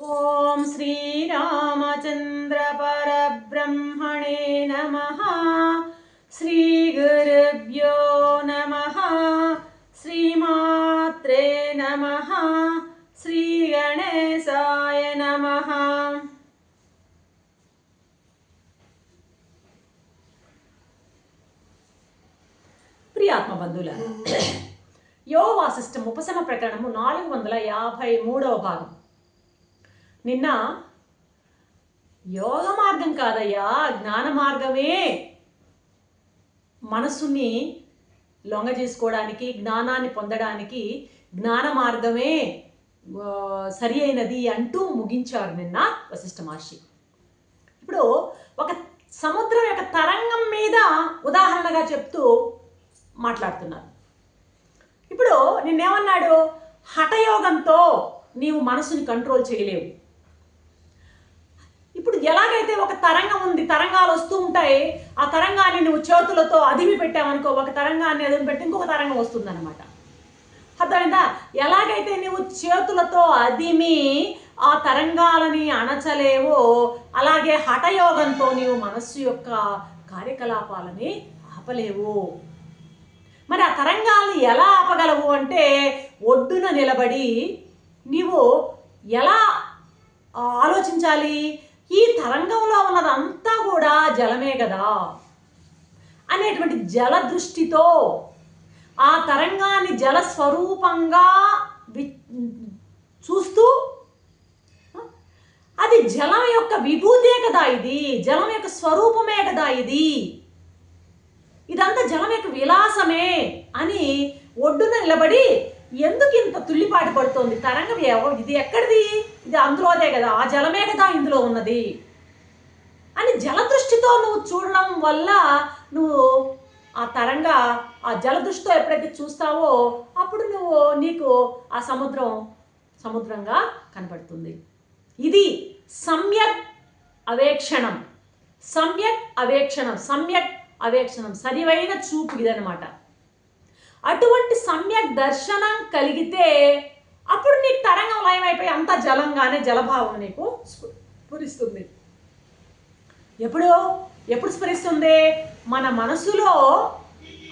ఓం శ్రీరామచంద్ర పరబ్రహ్మణే నమః. శ్రీ గురుభ్యో నమః. శ్రీమాత్రే నమః. శ్రీ గణేశాయ నమః. ప్రియాత్మ బంధువులారా, యోగ వాసిష్టం ఉపశమ ప్రకరణము 453వ భాగం. నిన్న యోగ మార్గం కాదయ్యా, జ్ఞాన మార్గమే మనసుని లొంగ చేసుకోవడానికి, జ్ఞానాన్ని పొందడానికి జ్ఞాన మార్గమే సరి అయినది అంటూ ముగించారు నిన్న వశిష్ఠ మహర్షి. ఇప్పుడు ఒక సముద్రం యొక్క తరంగం మీద ఉదాహరణగా చెప్తూ మాట్లాడుతున్నారు. ఇప్పుడు నిన్నేమన్నాడు? హఠయోగంతో నీవు మనసుని కంట్రోల్ చేయలేవు. ఇప్పుడు ఎలాగైతే ఒక తరంగం ఉంది, తరంగాలు వస్తూ ఉంటాయి, ఆ తరంగాన్ని నువ్వు చేతులతో అదిమి పెట్టావనుకో, ఒక తరంగాన్ని అదిమి పెట్టి ఇంకొక తరంగం వస్తుంది అనమాట. అర్థమైందా? ఎలాగైతే నువ్వు చేతులతో అదిమి ఆ తరంగాలని అణచలేవో, అలాగే హఠయోగంతో నీవు మనస్సు యొక్క కార్యకలాపాలని ఆపలేవు. మరి ఆ తరంగాల్ని ఎలా ఆపగలవు అంటే, ఒడ్డున నిలబడి నీవు ఎలా ఆలోచించాలి? ఈ తరంగంలో ఉన్నదంతా కూడా జలమే కదా అనేటువంటి జల దృష్టితో ఆ తరంగాన్ని జల స్వరూపంగా చూస్తూ, అది జలం యొక్క విభూతే కదా, ఇది జలం యొక్క స్వరూపమే కదా, ఇదంతా జలం యొక్క విలాసమే అని ఒడ్డున నిలబడి, ఎందుకు ఇంత తుల్లిపాటు పడుతోంది తరంగం, ఇది ఎక్కడిది, ఇది అందులోదే కదా, ఆ జలమే కదా ఇందులో ఉన్నది అని జలదృష్టితో నువ్వు చూడడం వల్ల నువ్వు ఆ జలదృష్టితో ఎప్పుడైతే చూస్తావో అప్పుడు నీకు ఆ సముద్రంగా కనపడుతుంది. ఇది సమ్యక్ అవేక్షణం. సరివైన చూపు ఇదనమాట. అటువంటి సమ్యక్ దర్శనం కలిగితే అప్పుడు నీకు తరంగం లయమైపోయి అంతా జలంగానే జలభావం నీకు స్ఫురిస్తుంది. ఎప్పుడు స్ఫురిస్తుంది? మన మనసులో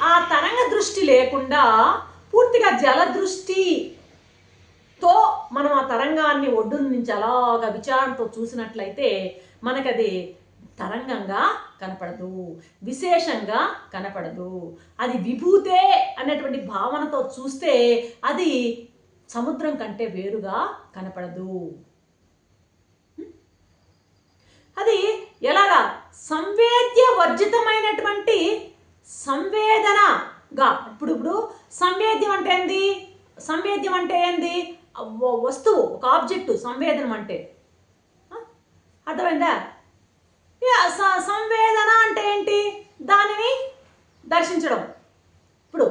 ఆ తరంగ దృష్టి లేకుండా పూర్తిగా జల దృష్టితో మనం ఆ తరంగాన్ని ఒడ్డు నుంచి అలాగా విచారణతో చూసినట్లయితే మనకది తరంగంగా కనపడదు, విశేషంగా కనపడదు. అది విభూతే అనేటువంటి భావనతో చూస్తే అది సముద్రం కంటే వేరుగా కనపడదు. అది ఎలాగా? సంవేద్య వర్జితమైనటువంటి సంవేదనగా. ఇప్పుడు సంవేద్యం అంటే ఏంది? వస్తువు, ఒక ఆబ్జెక్టు సంవేదనం అంటే. అర్థమైందా? సంవేదన అంటే ఏంటి? దానిని దర్శించడం. ఇప్పుడు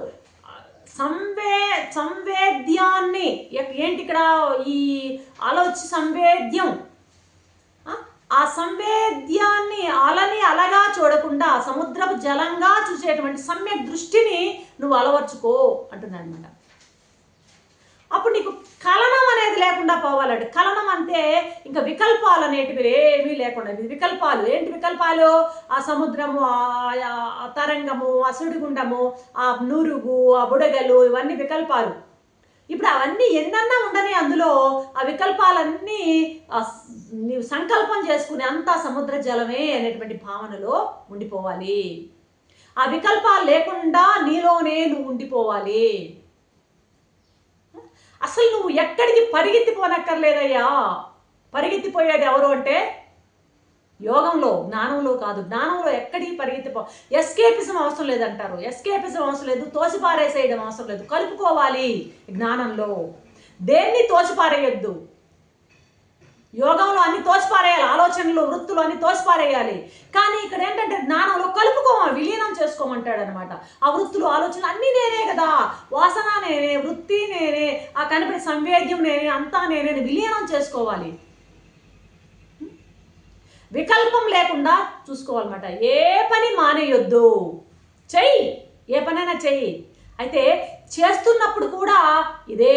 సంవేద్యాన్ని ఏంటి ఇక్కడ? ఈ సంవేద్యం, ఆ సంవేద్యాన్ని అలని అలగా చూడకుండా సముద్రపు జలంగా చూసేటువంటి సమ్యక్ దృష్టిని నువ్వు అలవర్చుకో అంటున్నాడు అనమాట. అప్పుడు నీకు కలనం అనేది లేకుండా పోవాలంటే, కలనం అంటే ఇంకా వికల్పాలు అనేటివి ఏమీ లేకుండా. వికల్పాలు ఏంటి? వికల్పాలు ఆ సముద్రము, ఆ తరంగము, ఆ సుడిగుండము, ఆ నురుగు, ఆ బుడగలు, ఇవన్నీ వికల్పాలు. ఇప్పుడు అవన్నీ ఎన్నన్నా ఉండని, అందులో ఆ వికల్పాలన్నీ నీవు సంకల్పం చేసుకుని అంతా సముద్ర జలమే అనేటువంటి భావనలో ఉండిపోవాలి. ఆ వికల్పాలు లేకుండా నీలోనే నువ్వు ఉండిపోవాలి. అసలు నువ్వు ఎక్కడికి పరిగెత్తిపోనక్కర్లేదయ్యా. పరిగెత్తిపోయేది ఎవరు అంటే యోగంలో, జ్ఞానంలో కాదు. జ్ఞానంలో ఎక్కడికి ఎస్కేపిజం అవసరం లేదంటారు. ఎస్కేపిజం అవసరం లేదు, తోసిపారేసేయడం అవసరం లేదు. కలుపుకోవాలి జ్ఞానంలో. దేన్ని తోసిపారేయొద్దు. యోగంలో అన్ని తోసిపారేయాలి, ఆలోచనలు, వృత్తులు అన్ని తోసిపారేయాలి. కానీ ఇక్కడ ఏంటంటే జ్ఞానంలో కలుపుకోవాలి, విలీనం చేసుకోమంటాడు అనమాట. ఆ వృత్తులు, ఆలోచనలు అన్నీ నేనే కదా, వాసన నేనే, వృత్తి నేనే, ఆ కనిపడే సంవేద్యం నేనే, అంతా నేనే, విలీనం చేసుకోవాలి. వికల్పం లేకుండా చూసుకోవాలన్నమాట. ఏ పని మానేయొద్దు, చెయ్యి, ఏ పనైనా చెయ్యి. అయితే చేస్తున్నప్పుడు కూడా ఇదే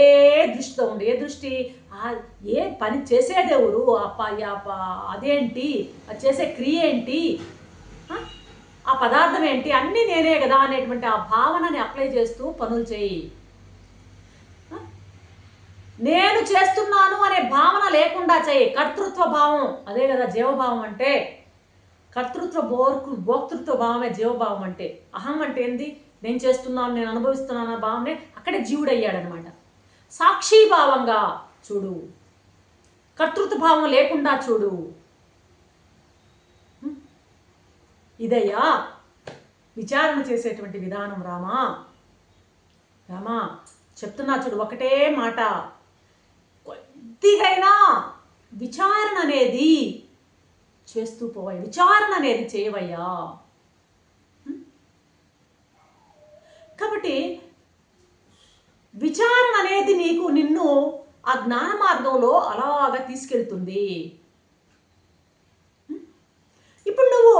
దృష్టితో ఉండు. ఏ దృష్టి? ఏ పని చేసేదెవరు, అదేంటి, అది చేసే క్రియ ఏంటి, ఆ పదార్థం ఏంటి, అన్నీ నేనే కదా అనేటువంటి ఆ భావనని అప్లై చేస్తూ పనులు చేయి. నేను చేస్తున్నాను అనే భావన లేకుండా చేయి. కర్తృత్వ భావం, అదే కదా జీవభావం అంటే. కర్తృత్వ భోక్తృత్వ భావమే జీవభావం అంటే. అహం అంటే ఏంది? నేను చేస్తున్నాను, నేను అనుభవిస్తున్నాను అన్న భావనే అక్కడే జీవుడయ్యాడనమాట. సాక్షిభావంగా చూడు, కర్తృత్వ భావం లేకుండా చూడు. ఇదయ్యా విచారణ చేసేటువంటి విధానం. రామా చెప్తున్నా చూడు, ఒకటే మాట, కొద్దిగైనా విచారణ అనేది చేస్తూ పోవయ్యా, విచారణ అనేది చేయవయ్యా. కాబట్టి విచారణ అనేది నిన్ను ఆ జ్ఞాన మార్గంలో అలాగా తీసుకెళ్తుంది. ఇప్పుడు నువ్వు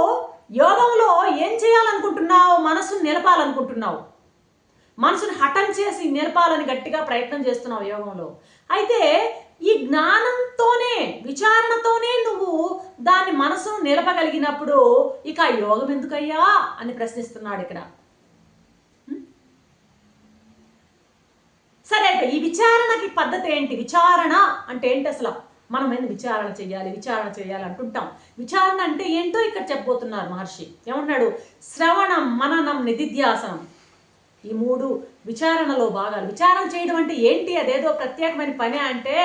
యోగంలో ఏం చేయాలనుకుంటున్నావు? మనసును నిలపాలనుకుంటున్నావు. మనసుని హఠం చేసి నిలపాలని గట్టిగా ప్రయత్నం చేస్తున్నావు యోగంలో. అయితే ఈ జ్ఞానంతోనే, విచారణతోనే నువ్వు దాని మనసును నిలపగలిగినప్పుడు ఇక యోగం ఎందుకయ్యా అని ప్రశ్నిస్తున్నాడు ఇక్కడ. సరే, అయితే ఈ విచారణకి పద్ధతి ఏంటి? విచారణ అంటే ఏంటి అసలు? మనం ఏంటి విచారణ చేయాలి అంటుంటాం. విచారణ అంటే ఏంటో ఇక్కడ చెప్పబోతున్నారు మహర్షి. ఏమన్నాడు? శ్రవణం, మననం, నిధిధ్యాసనం. ఈ 3 విచారణలో భాగాలు. విచారణ చేయడం అంటే ఏంటి? అదేదో ప్రత్యేకమైన పని అంటే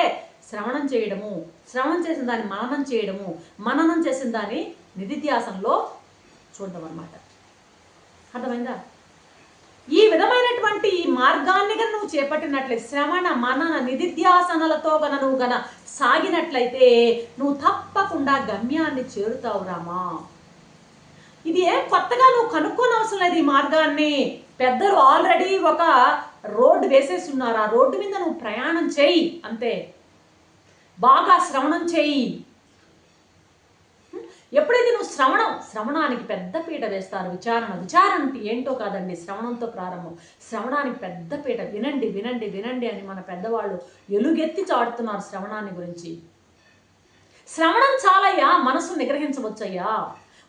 శ్రవణం చేయడము, శ్రవణం చేసిన దాన్ని మననం చేయడము, మననం చేసిన దాన్ని నిధిధ్యాసనలో చూడడం అన్నమాట. అర్థమైందా? ఈ విధమైనటువంటి ఈ మార్గాన్ని కనుక నువ్వు చేపట్టినట్లయితే, శ్రవణ మనన నిధిధ్యాసనలతో నువ్వు సాగినట్లయితే నువ్వు తప్పకుండా గమ్యాన్ని చేరుతావు రామా. ఇది ఏం కొత్తగా నువ్వు కనుక్కోని అవసరం లేదు. ఈ మార్గాన్ని పెద్దలు ఆల్రెడీ ఒక రోడ్డు వేసేసి ఉన్నారు. ఆ రోడ్డు మీద నువ్వు ప్రయాణం చేయి అంతే. బాగా శ్రవణం చేయి. ఎప్పుడైతే నువ్వు శ్రవణానికి పెద్ద పీట వేస్తారు. విచారణ అంటే ఏంటో కాదండి, శ్రవణంతో ప్రారంభం. శ్రవణానికి పెద్ద పీట. వినండి అని మన పెద్దవాళ్ళు ఎలుగెత్తి చాటుతున్నారు శ్రవణాన్ని గురించి. శ్రవణం చాలయ్యా, మనసు నిగ్రహించవచ్చయ్యా,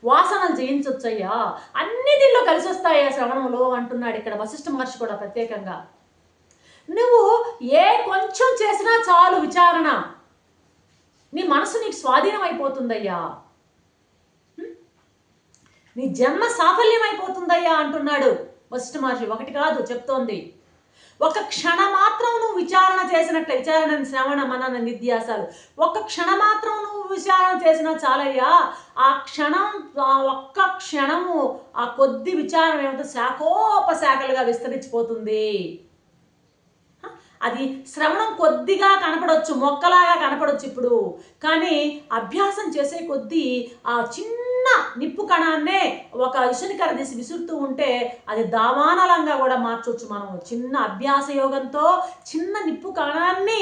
వాసనలు జయించవచ్చయ్యా, అన్ని దీనిలో కలిసి వస్తాయా శ్రవణంలో అంటున్నాడు ఇక్కడ వశిష్ఠ మహర్షి కూడా ప్రత్యేకంగా. నువ్వు కొంచెం చేసినా చాలు విచారణ, నీ మనసు నీకు స్వాధీనం అయిపోతుందయ్యా, నీ జన్మ సాఫల్యం అయిపోతుందయ్యా అంటున్నాడు వశిష్ఠ మహర్షి. ఒకటి కాదు చెప్తోంది. ఒక క్షణం మాత్రం నువ్వు విచారణ చేసినట్లే, విచారణ, శ్రవణ, మనన, నిధ్యాసాలు, ఒక క్షణం మాత్రం నువ్వు విచారణ చేసినా చాలయ్యా. ఆ ఒక్క క్షణము, ఆ కొద్ది విచారం ఏమంటే శాఖోపశాఖలుగా విస్తరించిపోతుంది. అది శ్రవణం కొద్దిగా కనపడవచ్చు, మొక్కలాగా కనపడవచ్చు ఇప్పుడు, కానీ అభ్యాసం చేసే కొద్దీ ఆ చిన్న నిప్పు కణాన్నే ఒక ఇసునికర తీసి విసురుతూ ఉంటే అది దావానలంగా కూడా మార్చవచ్చు మనం. చిన్న అభ్యాస యోగంతో చిన్న నిప్పు కణాన్ని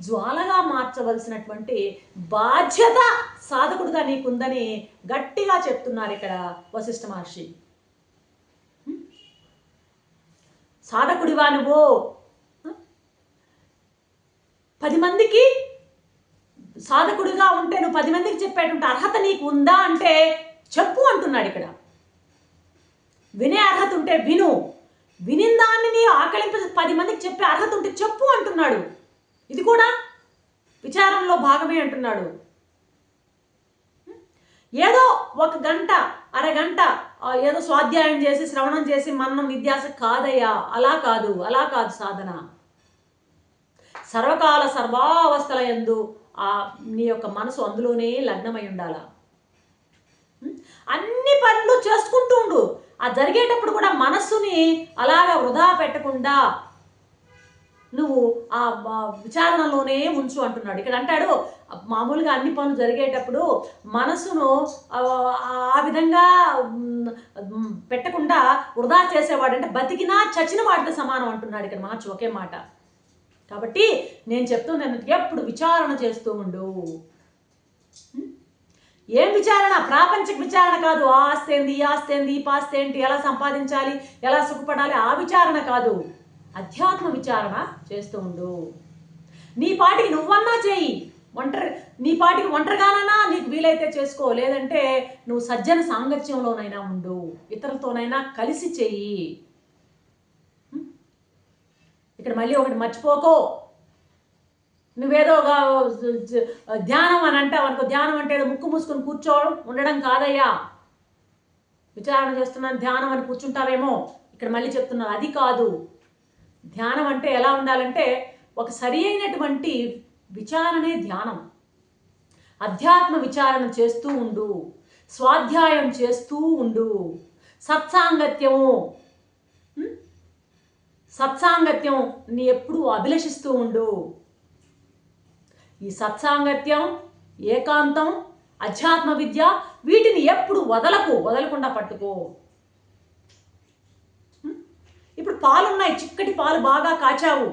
జ్వాలగా మార్చవలసినటువంటి బాధ్యత సాధకుడుగా నీకుందని గట్టిగా చెప్తున్నారు ఇక్కడ వశిష్ఠ మహర్షి. సాధకుడివా నువ్వు? 10 మందికి సాధకుడిగా ఉంటే నువ్వు 10 మందికి చెప్పేటువంటి అర్హత నీకు ఉందా అంటే చెప్పు అంటున్నాడు ఇక్కడ. వినే అర్హత ఉంటే విను, వినిన దాన్ని నీ ఆకలింప 10 మందికి చెప్పే అర్హత ఉంటే చెప్పు అంటున్నాడు. ఇది కూడా విచారంలో భాగమే అంటున్నాడు. ఏదో 1 గంట, అరగంట ఏదో స్వాధ్యాయం చేసి, శ్రవణం చేసి, మననం, నిధ్యాస కాదయ్యా. అలా కాదు సాధన. సర్వకాల సర్వావస్థల యందు నీ యొక్క మనసు అందులోనే లగ్నమై ఉండాల. అన్ని పనులు చేసుకుంటూ ఉండు. ఆ జరిగేటప్పుడు కూడా మనస్సుని అలాగా వృధా పెట్టకుండా నువ్వు ఆ విచారణలోనే ఉంచు అంటున్నాడు. ఇక్కడ అంటాడు, మామూలుగా అన్ని పనులు జరిగేటప్పుడు మనసును ఆ విధంగా పెట్టకుండా వృధా చేసేవాడు అంటే బతికినా చచ్చిన వాటితో సమానం అంటున్నాడు ఇక్కడ మహర్షి ఒకే మాట. కాబట్టి నేను చెప్తున్నాను, ఎప్పుడు విచారణ చేస్తూ ఉండు. ఏం విచారణ? ప్రాపంచిక విచారణ కాదు. ఆస్తి ఏంది, ఈ పాస్తి ఏంటి, ఎలా సంపాదించాలి, ఎలా సుఖపడాలి, ఆ విచారణ కాదు. అధ్యాత్మ విచారణ చేస్తూ ఉండు. నీ పాటికి నువ్వన్నా చేయి, నీ పాటికి ఒంటరిగానైనా నీకు వీలైతే చేసుకో, లేదంటే నువ్వు సజ్జన సాంగత్యంలోనైనా ఉండు, ఇతరులతోనైనా కలిసి చెయ్యి. ఇక్కడ మళ్ళీ ఒకటి మర్చిపోకో, నువ్వేదో ధ్యానం అని అంటావు అనుకో, ధ్యానం అంటే ఏదో ముక్కు మూసుకొని కూర్చోవడం ఉండడం కాదయ్యా. విచారణ చేస్తున్నాను ధ్యానం అని కూర్చుంటావేమో, ఇక్కడ మళ్ళీ చెప్తున్నాను అది కాదు. ధ్యానం అంటే ఎలా ఉండాలంటే ఒక సరి అయినటువంటి విచారణే ధ్యానం. అధ్యాత్మ విచారణ చేస్తూ ఉండు, స్వాధ్యాయం చేస్తూ ఉండు, సత్సాంగత్యం నీ ఎప్పుడూ అభిలషిస్తూ ఉండు. ఈ సత్సాంగత్యం, ఏకాంతం, అధ్యాత్మ విద్య వీటిని ఎప్పుడు వదలకుండా పట్టుకో. ఇప్పుడు పాలున్నాయి, చిక్కటి పాలు బాగా కాచావు,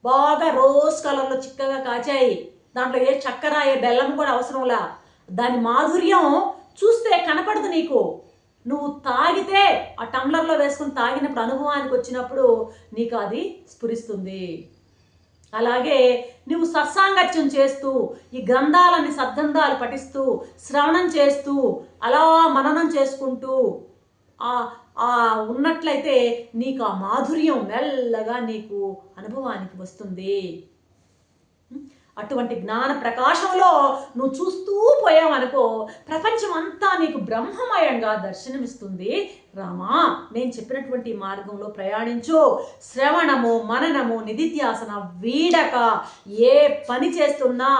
బాగా రోజ్ కలర్లో చిక్కగా కాచాయి, దాంట్లో ఏ చక్కెర ఏ బెల్లం కూడా అవసరంలా, దాని మాధుర్యం చూస్తే కనపడదు నీకు. నువ్వు తాగితే ఆ టంబ్లర్లో వేసుకుని తాగినప్పుడు అనుభవానికి వచ్చినప్పుడు నీకు అది స్ఫురిస్తుంది. అలాగే నువ్వు సత్సాంగత్యం చేస్తూ ఈ గ్రంథాలన్నీ సద్గ్రంథాలు పఠిస్తూ శ్రవణం చేస్తూ అలా మననం చేసుకుంటూ ఉన్నట్లయితే నీకు ఆ మాధుర్యం మెల్లగా నీకు అనుభవానికి వస్తుంది. అటువంటి జ్ఞాన ప్రకాశంలో నువ్వు చూస్తూ పోయావనుకో, ప్రపంచం అంతా నీకు బ్రహ్మమయంగా దర్శనమిస్తుంది. రామా, నేను చెప్పినటువంటి మార్గంలో ప్రయాణించు. శ్రవణము, మననము, నిధిధ్యాసన వీడక ఏ పని చేస్తున్నా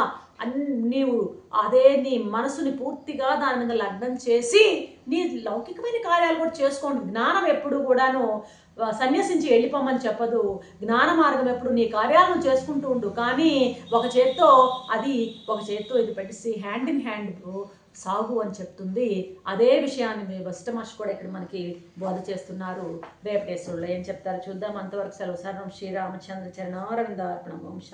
నీవు అదే నీ మనసుని పూర్తిగా దాని మీద లగ్నం చేసి నీ లౌకికమైన కార్యాలు కూడా చేసుకోండి. జ్ఞానం ఎప్పుడు కూడాను సన్యసించి వెళ్ళిపోమని చెప్పదు. జ్ఞాన మార్గం ఎప్పుడు నీ కార్యాలను చేసుకుంటూ ఉండు, కానీ ఒక చేత్తో ఇది పెట్టేసి హ్యాండ్ ఇన్ హ్యాండ్ సాగు అని చెప్తుంది. అదే విషయాన్ని వశిష్ఠ మహర్షి కూడా ఇక్కడ మనకి బోధ చేస్తున్నారు. రేపటి ఎపిసోడ్లో ఏం చెప్తారో చూద్దాం. అంతవరకు సెలవు. సర్వం శ్రీరామచంద్ర చరణారవిందార్పణం. వంశ